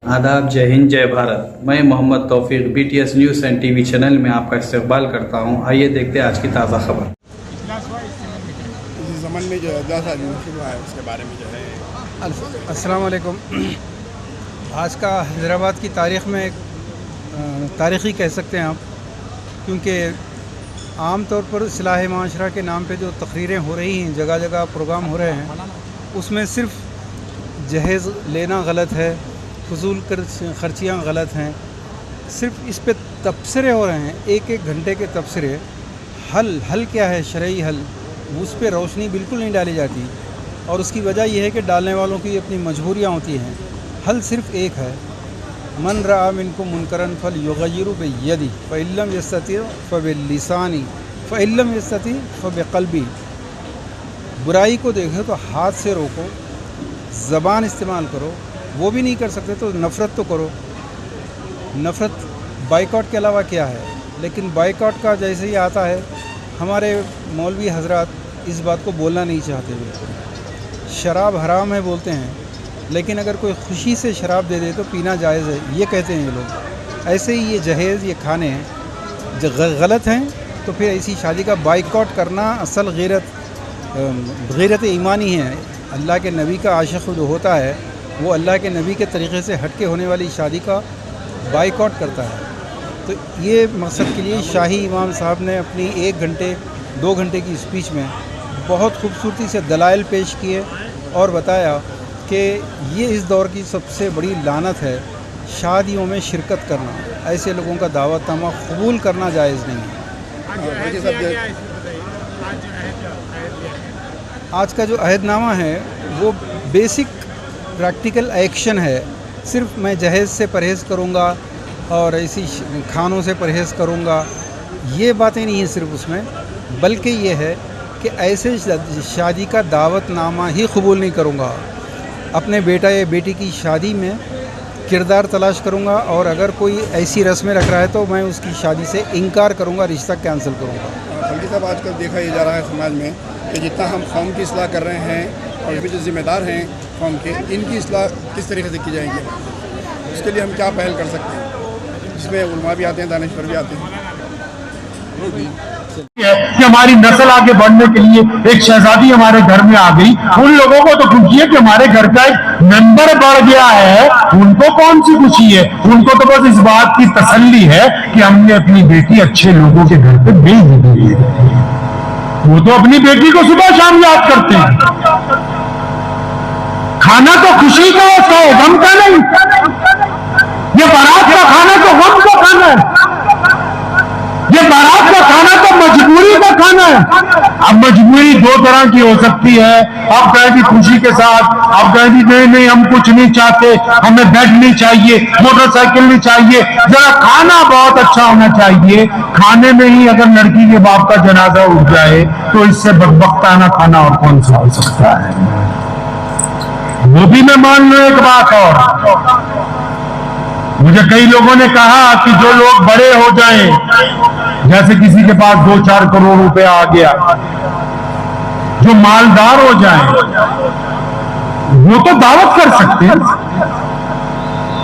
आदाब, जय हिंद, जय भारत। मैं मोहम्मद तौफीक BTS news and TV channel में आपका इस्तकबाल करता हूं। आइए देखते हैं आज की ताज़ा खबर। इस ज़माने में जो इजलास आज शुरू हुआ है उसके बारे में जो है। अस्सलाम वालेकुम। आज का हैदराबाद की तारीख़ में एक तारीख़ी कह सकते हैं आप, क्योंकि आम तौर पर इस्लाह माशरा के नाम पे जो तकरीरें हो रही हैं, जगह जगह प्रोग्राम हो रहे हैं, उसमें सिर्फ जहेज़ लेना गलत है, फजूल खर्चियाँ गलत हैं, सिर्फ इस पे तबसरे हो रहे हैं, एक एक घंटे के तबसरे। हल क्या है शरई हल, उस पर रोशनी बिल्कुल नहीं डाली जाती, और उसकी वजह यह है कि डालने वालों की अपनी मजबूरियाँ होती हैं। हल सिर्फ एक है, मन रआ मिनकुम मुनकरन फल युगय्यिरु बियदी फ़इल्लम यस्तति फ़बिलिसानी फ़इल्लम यस्तति फ़बिक़ल्बी। बुराई को देखो तो हाथ से रोको, ज़बान इस्तेमाल करो, वो भी नहीं कर सकते तो नफ़रत तो करो। नफ़रत बाइकआउट के अलावा क्या है? लेकिन बाइकआउट का जैसे ही आता है, हमारे मौलवी हजरात इस बात को बोलना नहीं चाहते। बिल्कुल शराब हराम है बोलते हैं, लेकिन अगर कोई खुशी से शराब दे दे तो पीना जायज़ है, ये कहते हैं ये लोग। ऐसे ही ये जहेज़, ये खाने हैं जो गलत हैं, तो फिर ऐसी शादी का बाइकआउट करना असल गैरत ईमानी है। अल्लाह के नबी का आशिक़ जो होता है, वो अल्लाह के नबी के तरीक़े से हट के होने वाली शादी का बाइकआउट करता है। तो ये मकसद के लिए शाही इमाम साहब ने अपनी 1 घंटे 2 घंटे की स्पीच में बहुत खूबसूरती से दलाइल पेश किए और बताया कि ये इस दौर की सबसे बड़ी लानत है, शादियों में शिरकत करना, ऐसे लोगों का दावतनामा कबूल करना जायज़ नहीं है। आज का जो अहदनामा है वो बेसिक प्रैक्टिकल एक्शन है। सिर्फ मैं जहेज़ से परहेज़ करूँगा और ऐसी खानों से परहेज़ करूँगा, ये बातें नहीं हैं सिर्फ उसमें, बल्कि ये है कि ऐसे शादी का दावतनामा ही कबूल नहीं करूँगा। अपने बेटा या बेटी की शादी में किरदार तलाश करूँगा, और अगर कोई ऐसी रस्में रख रहा है तो मैं उसकी शादी से इनकार करूँगा, रिश्ता कैंसिल करूँगा। बल्कि साहब, आजकल देखा ये जा रहा है समाज में कि जितना हम कौम की इस्लाह कर रहे हैं और भी जो ज़िम्मेदार हैं कौम के, इनकी इस्लाह किस तरीके से की जाएगी, उसके लिए हम क्या पहल कर सकते हैं? इसमें उलमा भी आते हैं, दानिश्वर भी आते हैं कि हमारी नस्ल आगे बढ़ने के लिए एक शहजादी हमारे घर में आ गई। उन लोगों को तो खुशी है कि हमारे घर का एक मेंबर बढ़ गया है, उनको कौन सी खुशी है? उनको तो बस इस बात की तसल्ली है कि हमने अपनी बेटी अच्छे लोगों के घर पे भेज दी है। वो तो अपनी बेटी को सुबह शाम याद करते हैं। खाना तो खुशी का होता है, गम का नहीं। ये बारात का खाना तो गम का खाना है, ये बारात का खाना तो मजबूरी का खाना है। अब मजबूरी 2 तरह की हो सकती है। आप कहें कि खुशी के साथ, आप कहें कि नहीं हम कुछ नहीं चाहते, हमें बेड नहीं चाहिए, मोटरसाइकिल नहीं चाहिए, जरा खाना बहुत अच्छा होना चाहिए। खाने में ही अगर लड़की के बाप का जनाजा उठ जाए तो इससे बदबख्ताना खाना और कौन सा हो सकता है? वो भी मैं मान लूं। एक बात और, मुझे कई लोगों ने कहा कि जो लोग बड़े हो जाएं, जैसे किसी के पास 2-4 करोड़ रुपए आ गया, जो मालदार हो जाएं, वो तो दावत कर सकते हैं।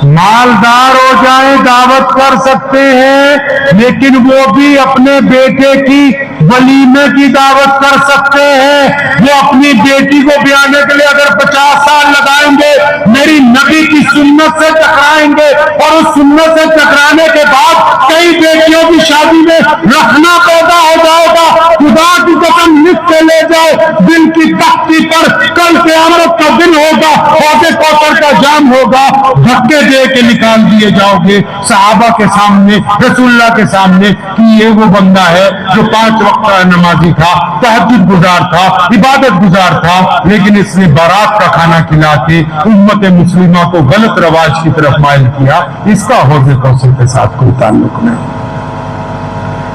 मालदार हो जाएं, दावत कर सकते हैं, लेकिन वो भी अपने बेटे की वलीमे की दावत कर सकते हैं। वो अपनी बेटी को ब्याने के लिए अगर 50 साल लगाएंगे, मेरी नबी की सुन्नत से टकराएंगे, और उस सुन्नत से टकराने के बाद कई बेटियों की शादी में रखना पैदा हो जाएगा। खुदा की कसम लिख के ले जाओ, दिल की तख्ती पर कल क़यामत का दिन होगा, औदे कौसर का जाम होगा, धक्के दे के निकाल दिए जाओगे सहाबा के सामने, रसूलुल्लाह के सामने, कि ये वो बंदा है जो 5 वक्त का नमाजी था, तहज्जुद गुजार था, इबादत गुजार था, लेकिन इसने बारात का खाना खिला के उम्मत मुस्लिमा को गलत रवाज की तरफ माइल किया। इसका हौज़े कौसर के साथ कोई ताल्लुक नहीं।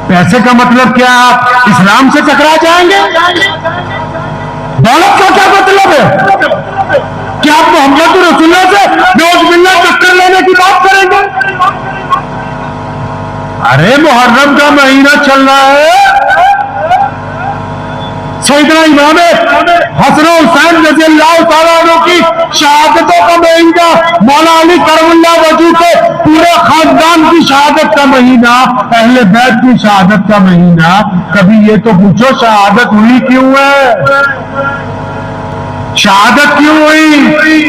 पैसे का मतलब क्या? आप इस्लाम से टकरा जाएंगे? दौलत का क्या मतलब है? क्या आप मोहम्मद रसूलुल्लाह से नौजुबिल्लाह टक्कर लेने की बात करेंगे? अरे मुहर्रम का महीना चल रहा है, सैयदना इमाम हसन हुसैन रजी अल्लाह तआला अन्हु की शहादतों का महीना, मौला अली करमुल्लाह वजू के पूरे खानदान की शहादत का महीना, अहले बैत की शहादत का महीना, कभी ये तो पूछो शहादत हुई क्यों है? शहादत क्यों हुई?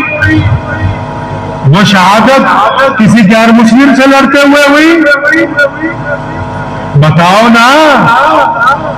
वो शहादत किसी गैर मुस्लिम से लड़ते हुए हुई? बताओ ना।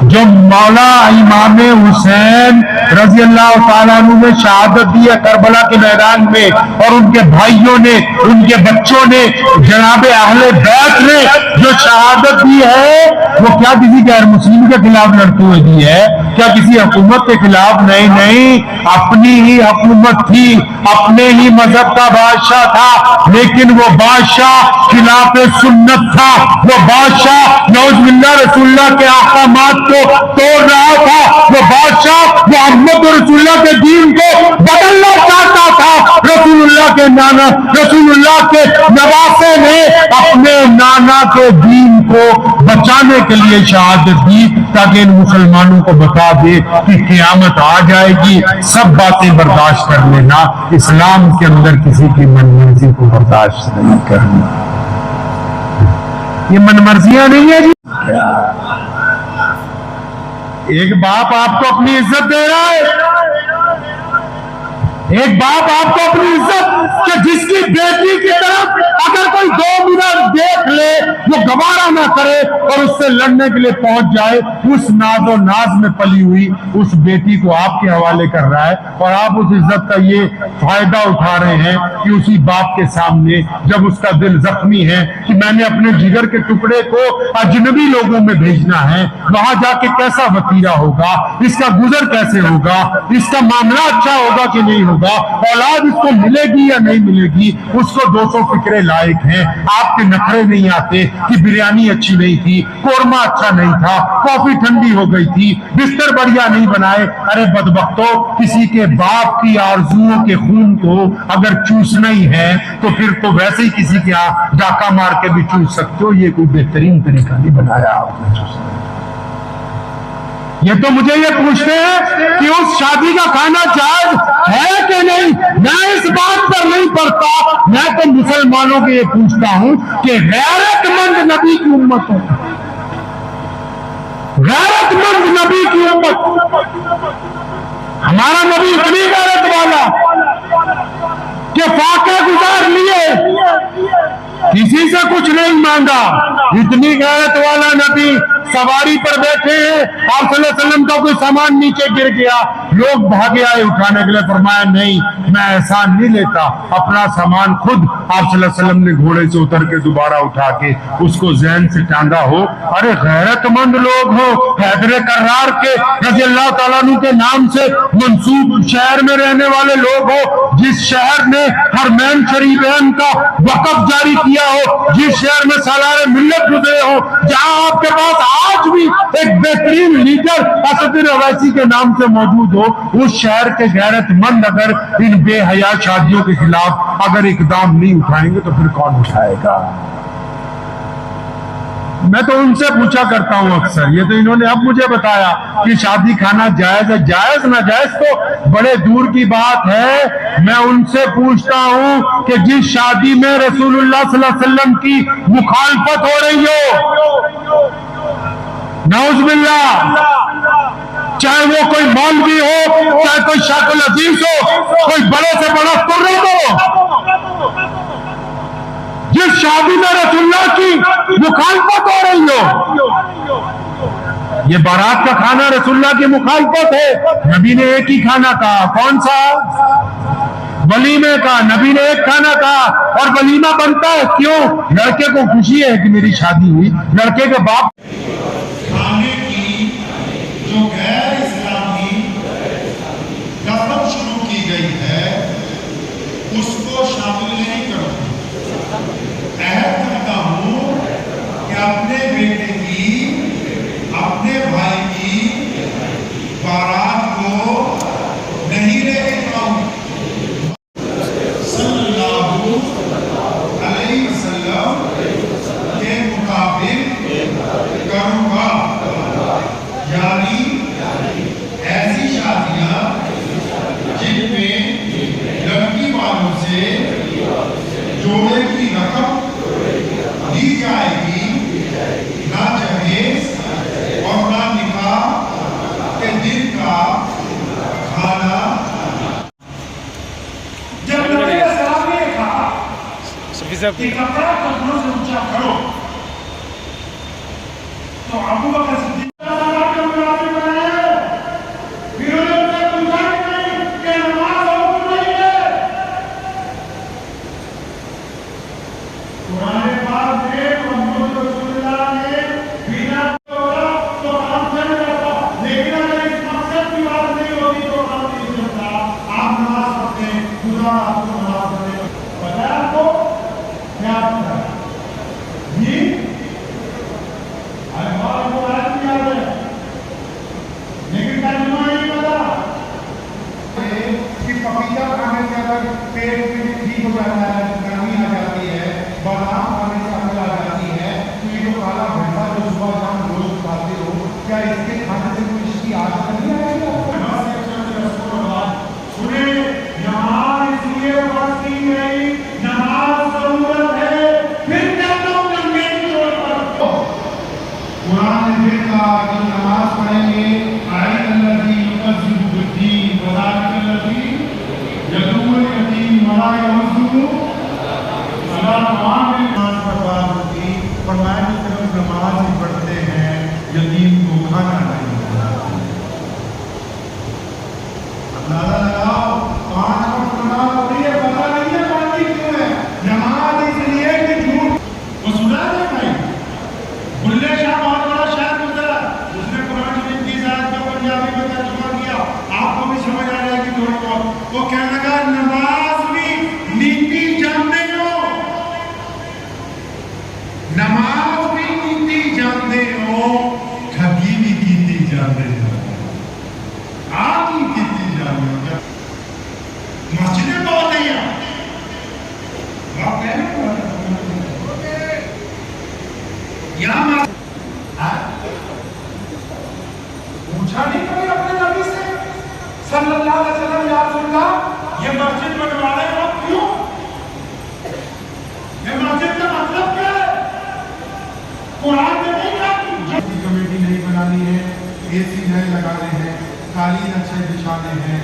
जो मौला इमाम हुसैन रजी अल्लाह तआला अन्हु ने शहादत दी है करबला के मैदान में, और उनके भाइयों ने, उनके बच्चों ने, जनाब अहले बैत ने जो शहादत दी है, वो क्या किसी गैर मुस्लिम के खिलाफ लड़ते हुए दी है? क्या किसी हुकूमत के खिलाफ? नहीं नहीं, अपनी ही हुकूमत थी, अपने ही मजहब का बादशाह था, लेकिन वो बादशाह खिलाफ सुन्नत था, वो बादशाह नौजुबिल्लाह रसूलुल्लाह के अहकामात को तोड़ रहा था, वो बादशाह मोहम्मद रसूलुल्लाह के दीन को बदलना चाहता था। रसूलुल्लाह के नाना, रसूलुल्लाह के नवासे ने अपने नाना के दीन को बचाने के लिए शहादत दी, ताकि इन मुसलमानों को बता दे कि क़यामत आ जाएगी, सब बातें बर्दाश्त कर लेना, इस्लाम के अंदर किसी की मनमर्जी को बर्दाश्त नहीं करना। ये मनमर्जियां नहीं है जी। एक बाप आपको अपनी इज्जत दे रहा है, एक बाप आपको अपनी इज्जत, कि जिसकी बेटी की तरफ अगर कोई 2 मिनट देख ले वो गवारा ना करे और उससे लड़ने के लिए पहुंच जाए, उस नाजो नाज में पली हुई उस बेटी को आपके हवाले कर रहा है, और आप उस इज्जत का ये फायदा उठा रहे हैं कि उसी बाप के सामने जब उसका दिल जख्मी है कि मैंने अपने जिगर के टुकड़े को अजनबी लोगों में भेजना है, वहां जाके कैसा वतीरा होगा, इसका गुजर कैसे होगा, इसका मामला अच्छा होगा कि नहीं होगा, औलाद इसको मिलेगी या नहीं मिलेगी, उसको 200 फिक्रे लायक हैं। आपके नखरे नहीं आते कि बिरयानी अच्छी नहीं थी, कोरमा अच्छा नहीं था, कॉफी ठंडी हो गई थी, बिस्तर बढ़िया नहीं बनाए। अरे बदबख्तों, किसी के बाप की आरजुओं के खून को अगर चूसना ही है तो फिर तो वैसे ही किसी के यहाँ डाका मार के भी चूस सकते हो। ये कोई बेहतरीन तरीका नहीं बनाया आपने चूसने। ये तो मुझे ये पूछते हैं कि उस शादी का खाना जायज है कि नहीं। मैं इस बात पर नहीं पड़ता, मैं तो मुसलमानों के ये पूछता हूं कि गैरतमंद नबी की उम्मत हो, गैरतमंद नबी की उम्मत, हमारा नबी इतनी गैरत वाला कि फाके गुजार लिए, किसी से कुछ नहीं मांगा, इतनी गैरत वाला नबी सवारी पर बैठे हैं, आप सल्लल्लाहु अलैहि वसल्लम का कोई सामान नीचे गिर गया, लोग भागे आए उठाने के लिए, फरमाया नहीं मैं एहसान नहीं लेता, अपना सामान खुद आप सल्लल्लाहु अलैहि वसल्लम ने घोड़े से उतर के दोबारा उठा के उसको जहन से टांगा हो। अरे गैरतमंद लोग हो, हैदर कर्रार के रज़ी अल्लाह तआला अन्हु के नाम से मंसूब शहर में रहने वाले लोग हो, जिस शहर ने हरमैन शरीफैन का वक़्फ़ जारी किया हो, जिस शहर में सालार मिल्लत गुजरे हो, जहां आपके पास आज भी एक बेहतरीन लीडर असदुद्दीन ओवैसी के नाम से मौजूद हो, उस शहर के गैरतमंद अगर इन बेहया शादियों के खिलाफ अगर इकदाम नहीं उठाएंगे तो फिर कौन उठाएगा। मैं तो उनसे पूछा करता हूं अक्सर, ये तो इन्होंने अब मुझे बताया कि शादी खाना जायज है। जायज ना जायज तो बड़े दूर की बात है। मैं उनसे पूछता हूं कि जिस शादी में रसूलुल्लाह सल्लल्लाहु अलैहि वसल्लम की मुखालफत हो रही हो, नौजुबिल्लाह, चाहे वो कोई मौलवी हो, चाहे कोई शाकुल अजीज हो, कोई बड़े से बड़ा कुर्रे हो, जिस शादी में रसूलुल्लाह की मुखालफत हो रही हो, ये बारात का खाना रसूलुल्लाह की मुखालफत है। नबी ने एक ही खाना कहा, कौन सा? वलीमे का। नबी ने एक खाना कहा और वलीमा बनता है क्यों? लड़के को खुशी है कि मेरी शादी हुई, लड़के के बाप खाने की जो गैर इस्लामी रस्म शुरू की गई है उसको शामिल नहीं करो। अहद करता हूं कि अपने बेटे की, अपने भाई की बारात को नहीं लेके जाऊं। सल्लल्लाहु अलैहि वसल्लम के मुताबिक कि कपड़ा कपड़ों से ऊंचा करो। तो अबू बकर सिद्दीक पपीता खाने से अगर पेट में ठीक हो जाता है, गर्मी आ जाती है, बादाम खाने से अकल आ जाती है, तो ये जो काला भंटा जो सुबह शाम रोज खाते हो, क्या इसके खाने से कोई इसकी आदत नहीं आएगी आपको? सुने, नमाज इसलिए पढ़ती नहीं, नमाज जरूरत है, फिर क्या लोग नंगे जोड़ पर कुरान ने फिर कहा कि नमाज पढ़ेंगे, आयतल्लज़ी युक़ज़्ज़िबु बिद्दीन वज़ालिकल्लज़ी यदूल यतीम वला यहुज़्ज़ु अला तआमिल नास पर बात होती। फरमाया कि सिर्फ नमाज ही पढ़ते हैं, यतीम को खाना नहीं मिलता। अंदाजा लगाओ, 5 वक्त नमाज पढ़ी है, पता नहीं है पढ़ती क्यों है। नमाज इसलिए कि झूठ वो सुना है भाई, बुल्ले शाह बहुत बड़ा शायर गुजरा, उसने कुरान शरीफ की आयत को पंजाबी में तर्जुमा किया, आपको भी समझ आ जाएगी थोड़ी बहुत। वो कहने लगा, नमाज भी नीति जानते हो, नमाज भी नीति जानते हो, ठगी भी कीती जानते हो, आप ही कीती जानते हो। क्या मस्जिदें बहुत है यहाँ, आप कह रहे हो यहाँ पूछा नहीं कभी अपने नबी से सल्लल्लाहु अलैहि वसल्लम, या रसूलल्लाह ये मस्जिद बनवा रहे हो क्यों? ये मस्जिद का मतलब क्या है? कुरान में नहीं कहा कि कमेटी नहीं बनानी है, एसी नहीं लगाने हैं, कालीन अच्छे बिछाने हैं,